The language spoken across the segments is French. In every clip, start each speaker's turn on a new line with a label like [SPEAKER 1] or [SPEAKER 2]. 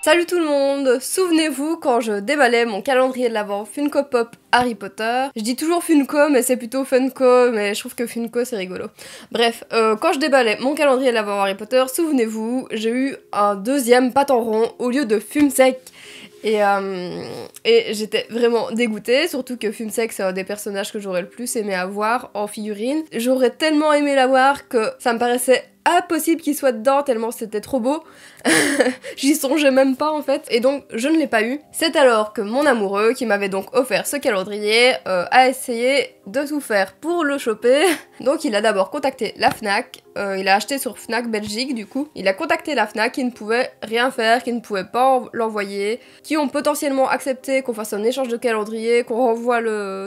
[SPEAKER 1] Salut tout le monde! Souvenez-vous quand je déballais mon calendrier de l'Avent Funko Pop Harry Potter. Je dis toujours Funko mais c'est plutôt Funko, mais je trouve que Funko c'est rigolo. Bref, quand je déballais mon calendrier de l'Avent Harry Potter, souvenez-vous, j'ai eu un deuxième pâte en rond au lieu de fume sec. Et j'étais vraiment dégoûtée, surtout que Fumsec c'est un des personnages que j'aurais le plus aimé avoir en figurine. J'aurais tellement aimé l'avoir que ça me paraissait impossible qu'il soit dedans tellement c'était trop beau. J'y songeais même pas en fait, et donc je ne l'ai pas eu. C'est alors que mon amoureux, qui m'avait donc offert ce calendrier, a essayé de tout faire pour le choper. Donc il a d'abord contacté la Fnac, il a acheté sur Fnac Belgique du coup. Il a contacté la Fnac qui ne pouvait rien faire, qui ne pouvait pas l'envoyer, qui ont potentiellement accepté qu'on fasse un échange de calendrier, qu'on renvoie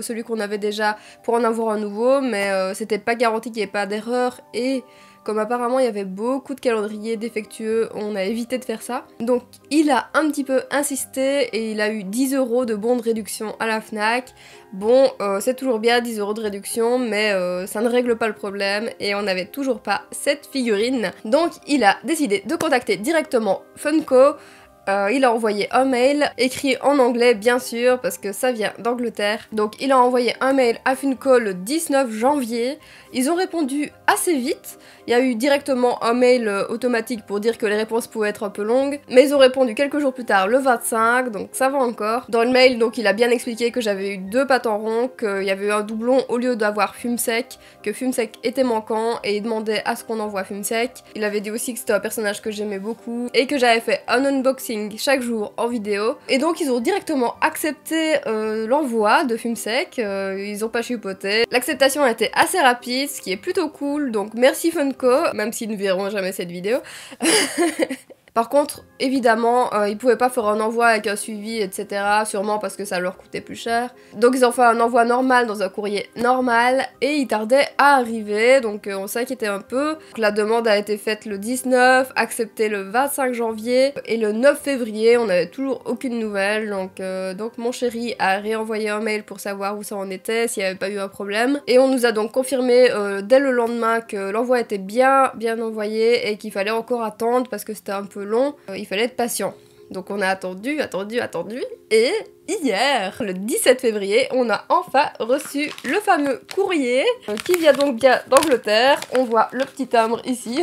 [SPEAKER 1] celui qu'on avait déjà pour en avoir un nouveau, mais c'était pas garanti qu'il n'y ait pas d'erreur, et comme apparemment il y avait beaucoup de calendriers défectueux, on a évité de faire ça. Donc il a un petit peu insisté et il a eu 10 € de bons de réduction à la Fnac. Bon, c'est toujours bien 10 € de réduction, mais ça ne règle pas le problème et on n'avait toujours pas cette figurine. Donc il a décidé de contacter directement Funko. Il a envoyé un mail, écrit en anglais bien sûr, parce que ça vient d'Angleterre. Donc il a envoyé un mail à Funko le 19 janvier. Ils ont répondu assez vite. Il y a eu directement un mail automatique pour dire que les réponses pouvaient être un peu longues. Mais ils ont répondu quelques jours plus tard, le 25, donc ça va encore. Dans le mail, donc il a bien expliqué que j'avais eu 2 pâtes en rond, qu'il y avait eu un doublon au lieu d'avoir Fumsec, que Fumsec était manquant et il demandait à ce qu'on envoie Fumsec. Il avait dit aussi que c'était un personnage que j'aimais beaucoup et que j'avais fait un unboxing chaque jour en vidéo. Et donc ils ont directement accepté l'envoi de Fumsec, ils ont pas chipoté. L'acceptation a été assez rapide, ce qui est plutôt cool, donc merci Funko, même s'ils ne verront jamais cette vidéo. Par contre, évidemment, ils pouvaient pas faire un envoi avec un suivi, etc. Sûrement parce que ça leur coûtait plus cher. Donc ils ont fait un envoi normal dans un courrier normal et il tardait à arriver, donc on s'inquiétait un peu. Donc, la demande a été faite le 19, acceptée le 25 janvier et le 9 février, on n'avait toujours aucune nouvelle. Donc mon chéri a réenvoyé un mail pour savoir où ça en était, s'il n'y avait pas eu un problème. Et on nous a donc confirmé dès le lendemain que l'envoi était bien envoyé et qu'il fallait encore attendre parce que c'était un peu long, il fallait être patient. Donc on a attendu, et hier, le 17 février, on a enfin reçu le fameux courrier qui vient donc bien d'Angleterre. On voit le petit timbre ici.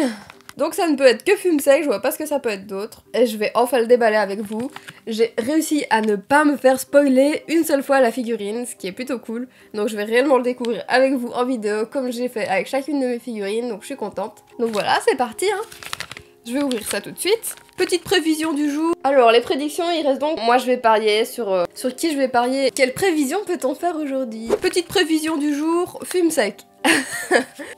[SPEAKER 1] Donc ça ne peut être que Fumsec, je vois pas ce que ça peut être d'autre. Et je vais enfin le déballer avec vous. J'ai réussi à ne pas me faire spoiler une seule fois la figurine, ce qui est plutôt cool. Donc je vais réellement le découvrir avec vous en vidéo, comme j'ai fait avec chacune de mes figurines, donc je suis contente. Donc voilà, c'est parti hein. Je vais ouvrir ça tout de suite. Petite prévision du jour. Alors les prédictions, il reste donc... Moi je vais parier sur qui je vais parier. Quelle prévision peut-on faire aujourd'hui? Petite prévision du jour, Fumsec.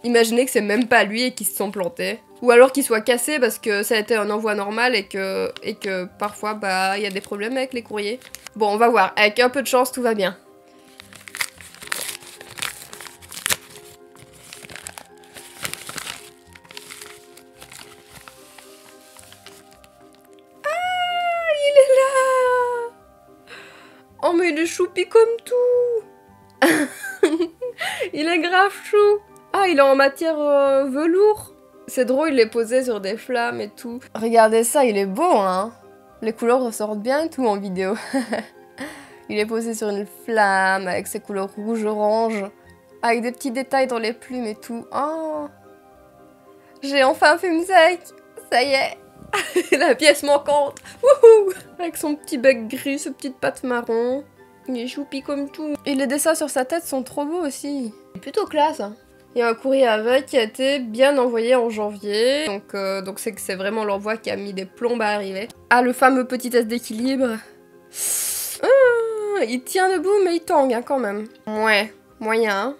[SPEAKER 1] Imaginez que c'est même pas lui et qu'ils se sont plantés. Ou alors qu'il soit cassé parce que ça a été un envoi normal et que parfois bah il y a des problèmes avec les courriers. Bon on va voir, avec un peu de chance tout va bien. Oh mais il est choupi comme tout. Il est grave chou. Ah il est en matière velours. C'est drôle, il est posé sur des flammes et tout. Regardez ça, il est beau hein. Les couleurs ressortent bien et tout en vidéo. Il est posé sur une flamme avec ses couleurs rouge-orange. Avec des petits détails dans les plumes et tout. Oh. J'ai enfin Fumsec. Ça y est. La pièce manquante. Wouhou. Avec son petit bec gris, ses petites pattes marron. Il est choupi comme tout. Et les dessins sur sa tête sont trop beaux aussi. C'est plutôt classe. Hein. Il y a un courrier avec qui a été bien envoyé en janvier. Donc c'est que c'est vraiment l'envoi qui a mis des plombes à arriver. Ah, le fameux petit test d'équilibre. Il tient debout mais il tangue hein, quand même. Ouais, moyen.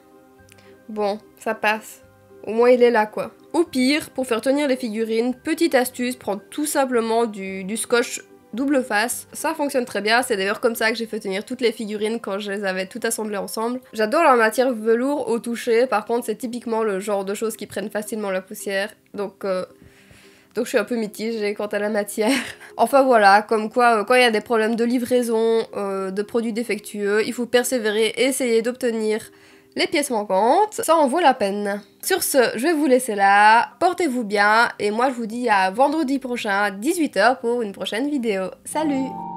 [SPEAKER 1] Bon, ça passe. Au moins il est là quoi. Au pire, pour faire tenir les figurines, petite astuce, prendre tout simplement du scotch double face. Ça fonctionne très bien, c'est d'ailleurs comme ça que j'ai fait tenir toutes les figurines quand je les avais toutes assemblées ensemble. J'adore la matière velours au toucher, par contre c'est typiquement le genre de choses qui prennent facilement la poussière. Donc je suis un peu mitigée quant à la matière. Enfin voilà, comme quoi quand il y a des problèmes de livraison, de produits défectueux, il faut persévérer et essayer d'obtenir les pièces manquantes, ça en vaut la peine. Sur ce, je vais vous laisser là, portez-vous bien, et moi je vous dis à vendredi prochain, 18 h pour une prochaine vidéo. Salut!